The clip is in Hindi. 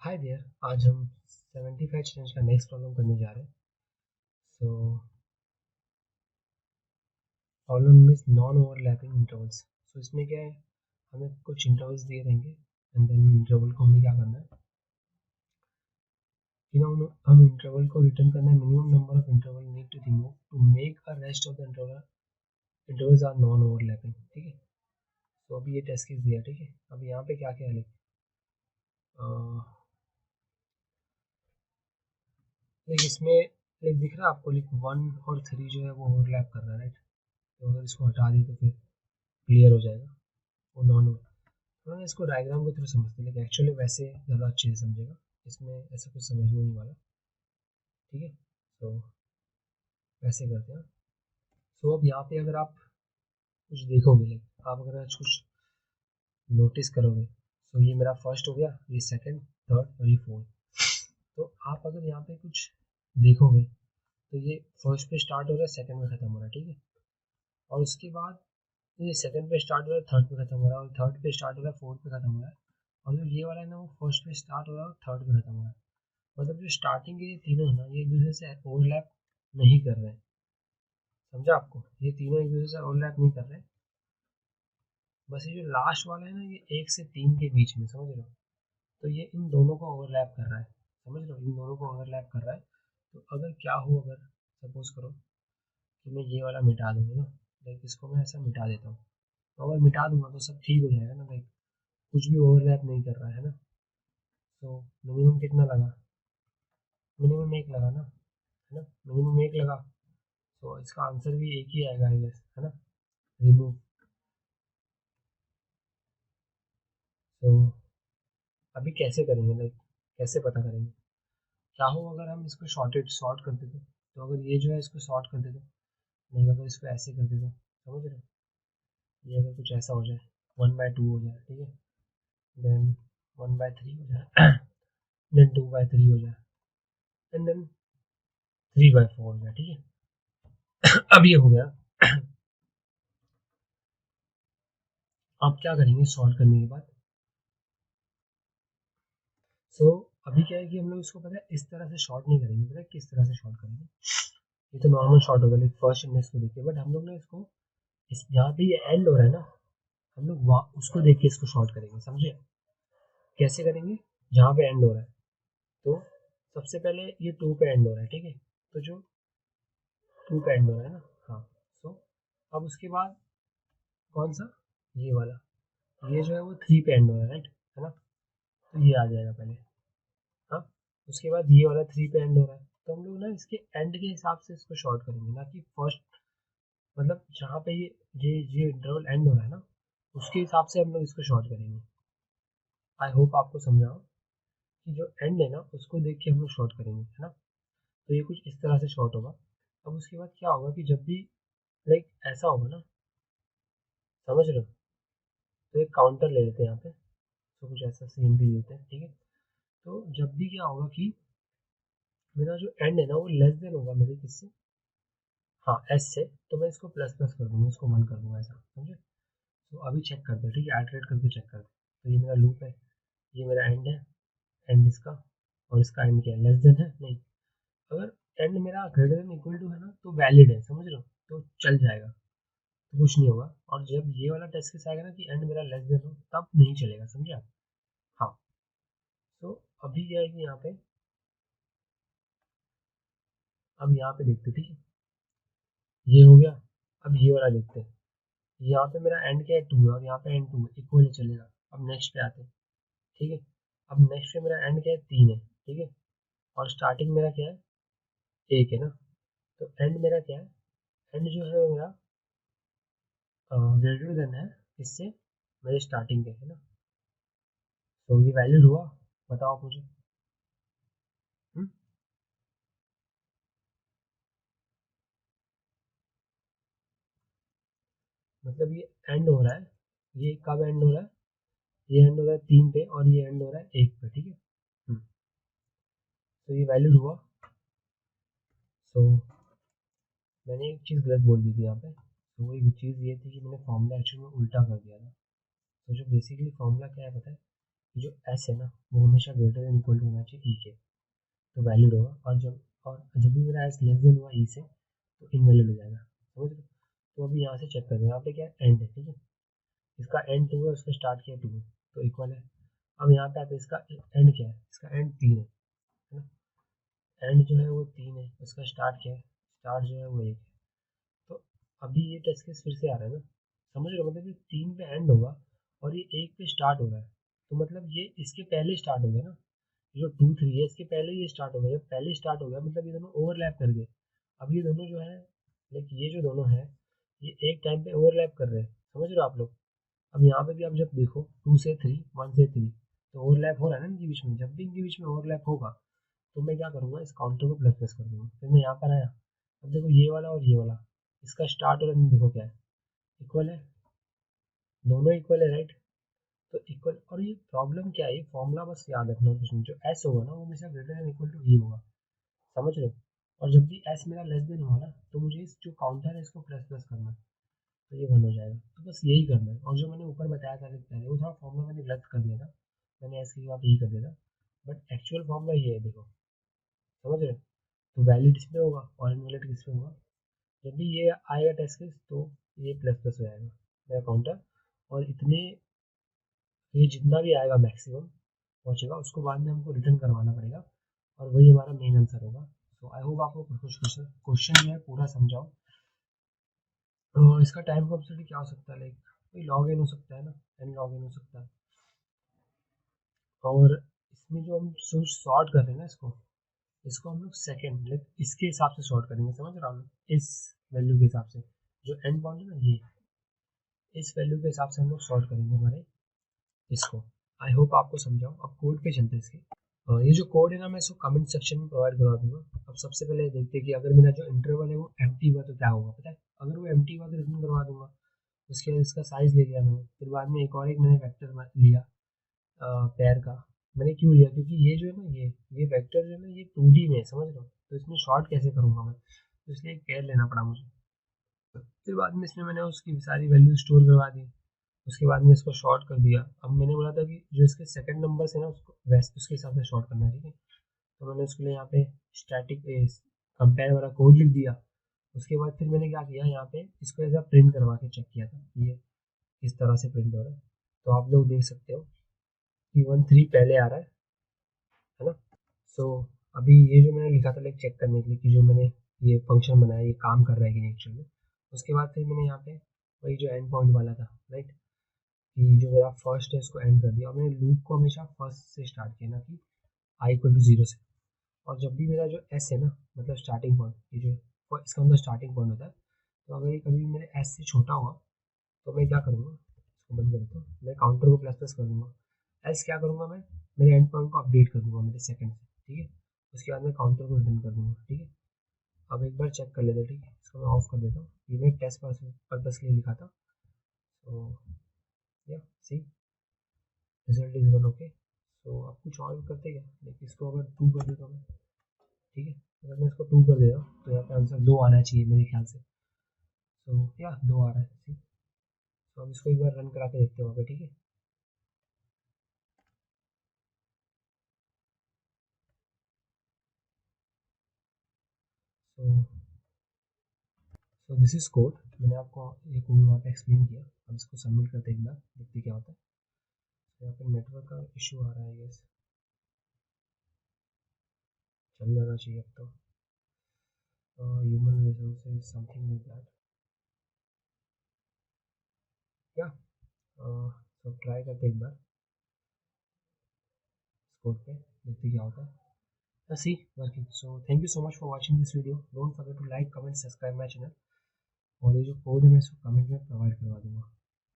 Hi there. आज हम 75 चैलेंज का नेक्स्ट प्रॉब्लम करने जा रहे हैं। So problem is non overlapping intervals. So इसमें क्या है, हमें कुछ इंटरवल्स दिए रहेंगे एंड देन इंटरवल को हमें क्या करना है कि हम इंटरवल को रिटर्न करना है। Minimum number of interval need to remove to make a rest of the intervals are non overlapping. ठीक है, तो अभी ये टेस्ट केस दिया। ठीक है, अब यहाँ पे क्या क्या है, लाइक इसमें लाइक दिख रहा है आपको, लाइक 1 और 3 जो है वो ओवरलैप कर रहा है, राइट। तो अगर इसको हटा दें तो फिर क्लियर हो जाएगा वो नॉन। थोड़ा इसको डायग्राम के थ्रू समझते हैं, लेकिन एक्चुअली वैसे ज़्यादा अच्छे से समझेगा, इसमें ऐसा कुछ समझने नहीं वाला। ठीक है, तो वैसे करते हैं। सो अब यहाँ पे अगर आप कुछ देखोगे, लाइक आप अगर आज कुछ नोटिस करोगे, तो ये मेरा फर्स्ट हो गया, ये सेकंड, थर्ड और ये फोर्थ। तो आप अगर यहाँ पे कुछ देखोगे तो ये फर्स्ट पे स्टार्ट हो रहा है, सेकंड में ख़त्म हो रहा है। ठीक है, और उसके बाद ये सेकंड पे स्टार्ट हो रहा है, थर्ड पे ख़त्म हो रहा है, और थर्ड पे स्टार्ट हो रहा है, फोर्थ पे ख़त्म हो रहा है। और जो ये वाला है ना, वो फर्स्ट पे स्टार्ट हो रहा है और थर्ड पे ख़त्म हो रहा है। मतलब जो स्टार्टिंग के ये तीनों है ना, ये एक दूसरे से ओवरलैप नहीं कर रहे हैं। समझा आपको, ये तीनों एक दूसरे से ओवरलैप नहीं कर रहे हैं। बस ये जो लास्ट वाला है ना, ये 1 से 3 के बीच में, समझ रहे हो, तो ये इन दोनों को ओवरलैप कर रहा है। समझ रहे हो, इन दोनों को ओवरलैप कर रहा है। तो अगर क्या हो, अगर सपोज करो कि मैं ये वाला मिटा दूंगा ना, लाइक इसको मैं ऐसा मिटा देता हूँ, तो अगर मिटा दूंगा तो सब ठीक हो जाएगा ना, लाइक कुछ भी ओवरलैप नहीं कर रहा है ना। तो मिनिमम कितना लगा, मिनिमम 1 लगा ना, है ना, मिनिमम 1 लगा। तो इसका आंसर भी एक ही आएगा आई गेस, है ना, रिमूव। तो अभी कैसे करेंगे, लाइक कैसे पता करेंगे क्या हो अगर हम इसको शॉर्ट कर देते, तो अगर ये जो है इसको शॉर्ट कर देते, नहीं अगर इसको ऐसे कर देते, समझ रहे हो, ये अगर कुछ ऐसा हो जाए, 1/2 हो जाए, ठीक है, देन 1/3 हो जाए, देन 2/3 हो जाए, एंड देन 3/4 हो जाए। ठीक है, अब ये हो गया। अब क्या करेंगे सॉल्व करने के बाद। सो अभी क्या है कि हम लोग इसको पता है इस तरह से शॉर्ट नहीं करेंगे, पता है किस तरह से शॉर्ट करेंगे। ये तो नॉर्मल शॉर्ट होगा, लाइक फर्स्ट इंडेक्स को देखिए, बट हम लोग ने इसको इस जहाँ पे ये एंड हो रहा है ना, हम लोग वहाँ उसको देख के इसको शॉर्ट करेंगे। समझे कैसे करेंगे, जहाँ पे एंड हो रहा है, तो सबसे पहले ये 2 पे एंड हो रहा है। ठीक है, तो जो 2 पे एंड हो रहा है ना, हाँ। सो अब उसके बाद कौन सा, ये वाला, ये जो है वो 3 पे एंड हो रहा है, राइट, है ना, तो ये आ जाएगा पहले। हाँ, उसके बाद ये वाला 3 पे एंड हो रहा है, तो हम लोग ना इसके एंड के हिसाब से इसको शॉर्ट करेंगे, ना कि फर्स्ट, मतलब जहाँ पे ये इंटरवल एंड हो रहा है ना, उसके हिसाब से हम लोग इसको शॉर्ट करेंगे। आई होप आपको समझा हो कि जो एंड है ना, उसको देख के हम लोग शॉर्ट करेंगे, है ना। तो ये कुछ इस तरह से शॉर्ट होगा। अब उसके बाद क्या होगा कि जब भी लाइक ऐसा होगा ना, समझ रहे हो, तो एक काउंटर ले लेते हैं यहाँ पे, तो कुछ ऐसा सीन भी देते हैं। ठीक है, तो जब भी क्या होगा कि मेरा जो एंड है ना वो लेस देन होगा मेरे किससे, हाँ एस से, तो मैं इसको प्लस प्लस कर दूंगा, इसको 1 कर दूंगा, ऐसा समझे। तो अभी चेक करते हैं, ठीक है, आइटरेट करके चेक करते हैं। तो ये मेरा लूप है, ये मेरा एंड है, एंड इसका, और इसका एंड क्या है, लेस देन है, नहीं। अगर एंड मेरा ग्रेटर देन इक्वल टू है ना, तो वैलिड है, समझ रहे हो, तो चल जाएगा, तो कुछ नहीं होगा। और जब ये वाला टेस्ट केस आएगा ना कि एंड मेरा लेस देन हो, तब नहीं चलेगा, समझे आप। हाँ, तो अभी क्या है कि यहाँ पे, अब यहाँ पे देखते, ठीक है, ये हो गया। अब ये वाला देखते हैं, यहाँ पे मेरा एंड क्या है, 2 है, और यहाँ पे एंड 2 है, इक्वल ही चलेगा। अब नेक्स्ट पे आते हैं, ठीक है, अब नेक्स्ट पे मेरा एंड क्या है, 3 है, ठीक है, और स्टार्टिंग मेरा क्या है, 1 है ना। तो एंड मेरा क्या है, एंड जो है मेरा ग्रेटर देन है इससे, मेरे स्टार्टिंग के, है ना। तो ये वैलिड हुआ, बताओ आप मुझे। हुँ? मतलब ये एंड हो रहा है, ये कब एंड हो रहा है, ये एंड हो रहा है 3 पे, और ये एंड हो रहा है 1 पे, ठीक है। तो ये वैलिड हुआ। सो मैंने एक चीज़ गलत बोल दी थी यहाँ पे। तो वो एक चीज़ ये थी कि मैंने फॉर्मूला एक्चुअली में उल्टा कर दिया था। तो जो बेसिकली फॉर्मूला क्या है पता है, जो एस है ना वो हमेशा ग्रेटर देन इक्वल टू होना चाहिए ई के, तो वैलिड होगा। और जब भी मेरा एस लेस देन हुआ ई से तो इनवैलिड हो जाएगा, समझ रहे हो। तो अभी यहाँ से चेक करते हैं, यहाँ पे क्या है एंड है, ठीक है, इसका एंड 2 है, उसका स्टार्ट किया 2 है, तो इक्वल है। अब यहाँ पे आते हैं, इसका एंड क्या है, इसका एंड 3 है ना, एंड जो है वो 3 है, उसका स्टार्ट क्या है, स्टार्ट जो है वो 1 है। तो अभी ये टेस्ट केस फिर से आ रहा है ना, समझ रहे हो, मतलब ये 3 पे एंड होगा और ये 1 पे स्टार्ट हो रहा है, तो मतलब ये इसके पहले स्टार्ट हो गया ना, जो 2 3 है इसके पहले ये स्टार्ट हो गया, जब पहले स्टार्ट हो गया मतलब ये दोनों ओवरलैप कर गए। अब ये दोनों जो है, लाइक ये जो दोनों है ये एक टाइम पे ओवरलैप कर रहे हैं, समझ रहे हो आप लोग। अब यहाँ पे भी आप जब देखो 2 से 3 1 से 3 तो ओवरलैप हो रहा है ना इनके बीच में, जब भी इनके बीच में ओवरलैप होगा तो मैं क्या करूँगा, इस काउंटर को प्लस प्लस कर दूंगा, फिर मैं यहाँ पर आया, अब देखो ये वाला और ये वाला, इसका स्टार्ट और एंड देखो क्या है, इक्वल है, दोनों इक्वल है राइट, तो इक्वल। और ये प्रॉब्लम क्या है, ये फॉर्मूला बस याद रखना कुछ नहीं, जो एस होगा ना वो हमेशा ग्रेटर देन इक्वल टू ई होगा, समझ रहे हो। और जब भी एस मेरा लेस देन होगा ना तो मुझे इस जो काउंटर है इसको प्लस प्लस करना है, तो ये वन हो जाएगा, तो बस यही करना है। और जो मैंने ऊपर बताया था पहले वो थोड़ा फॉर्मूला मैंने गलत कर दिया था, मैंने एस की जगह पे ई कर दिया था, बट एक्चुअल फॉर्मूला ये है देखो, समझ रहे हो। तो वैलिड इस पे होगा और इनवैलिड किस पे होगा, जब भी ये आएगा टेस्ट केस तो ये प्लस प्लस हो जाएगा मेरा काउंटर, और इतने ये जितना भी आएगा मैक्सिमम पहुंचेगा उसको बाद में हमको रिटर्न करवाना पड़ेगा, और वही हमारा मेन आंसर होगा। तो आई होप आपको कुछ क्वेश्चन जो है पूरा समझाओ। तो इसका टाइम कॉम्प्लेक्सिटी क्या हो सकता है, लाइक कोई लॉग एन हो सकता है ना, एन लॉग एन हो सकता है। और इसमें जो हम सॉर्ट कर रहे हैं ना इसको, इसको हम लोग सेकेंड लाइक इसके हिसाब से सॉर्ट करेंगे, समझ रहे हो आप लोग, इस वैल्यू के हिसाब से, जो एंड पॉइंट है ना ये, इस वैल्यू के हिसाब से हम लोग सॉर्ट करेंगे हमारे इसको। आई होप आपको समझाओ। अब कोड पे चलते हैं इसके। ये जो कोड है ना मैं इसको कमेंट सेक्शन में प्रोवाइड करवा दूंगा। अब सबसे पहले देखते हैं कि अगर मेरा जो इंटरवल है वो एम्प्टी हुआ तो क्या होगा, पता है, अगर वो एम्प्टी हुआ तो रिटर्न करवा दूंगा। उसके बाद इसका साइज ले लिया मैंने, फिर बाद में एक और एक मैंने वेक्टर लिया पैर का। मैंने क्यों लिया, क्योंकि ये जो है ना ये वेक्टर जो है ना ये 2D में है, समझ रहे हो, तो इसमें शॉर्ट कैसे करूँगा मैं, तो इसलिए एक पैर लेना पड़ा मुझे। फिर बाद में इसमें मैंने उसकी सारी वैल्यू स्टोर करवा दी, उसके बाद में इसको शॉर्ट कर दिया। अब मैंने बोला था कि जो इसके सेकंड नंबर से ना उसको वैसे उसके हिसाब से शॉर्ट करना है, ठीक है। तो मैंने उसके लिए यहाँ पे स्टैटिक कंपेयर वाला कोड लिख दिया। उसके बाद फिर मैंने क्या किया, यहाँ पे इसको ऐसा प्रिंट करवा के चेक किया था, ये इस तरह से प्रिंट हो रहा है, तो आप लोग देख सकते हो कि 1 3 पहले आ रहा है ना। सो अभी ये जो मैंने लिखा था लाइक चेक करने के लिए कि जो मैंने ये फंक्शन बनाया ये काम कर रहा है कि नहीं एक्चुअल में। उसके बाद फिर मैंने यहाँ पे वही जो एंड पॉइंट वाला था राइट, कि जो मेरा फर्स्ट है उसको एंड कर दिया, और मैंने लूप को हमेशा फर्स्ट से स्टार्ट किया ना कि आई इक्वल टू 0 से। और जब भी मेरा जो एस है ना मतलब स्टार्टिंग पॉइंट, ये जो इसका मतलब स्टार्टिंग पॉइंट होता है, तो अगर ये कभी मेरे एस से छोटा हुआ तो मैं क्या करूँगा, इसको बंद कर देता हूँ, मैं काउंटर को प्लस प्लस कर दूंगा। एस क्या करूँगा मैं, मेरे एंड पॉइंट को अपडेट कर दूंगा मेरे सेकंड से, ठीक है। उसके बाद मैं काउंटर को रिटर्न कर दूंगा, ठीक है। अब एक बार चेक कर लेते हैं, ठीक है, इसको मैं ऑफ कर देता हूँ, ये मैं टेस्ट पर्पस के लिए लिखा था। तो या सी रिजल्ट इज वन, ओके। तो अब कुछ और भी करते क्या, लेकिन इसको अगर 2 कर देता हूँ, ठीक है, अगर मैं इसको 2 कर दे रहा हूँ तो यहाँ पे आंसर 2 आना चाहिए मेरे ख्याल से। तो या 2 आ रहा है, ठीक। तो हम इसको एक बार रन करा के देखते हैं वहाँ पे, ठीक है। सो सो दिस इज कोड, मैंने आपको ये कोड वहाँ पे एक्सप्लेन किया। अब इसको सबमिट करते एक बार, देखते क्या होता है। तो यहाँ पे नेटवर्क का इशू आ रहा है, यस चल जाना चाहिए अब तो। Human resources something like that, या तो ट्राई करते एक बार इस कोड पे, देखते क्या होता है। See working. So thank you so much for watching this video. Don't forget to like, comment, subscribe my channel. और ये जो कोड है मैं इसको कमेंट में प्रोवाइड करवा दूंगा।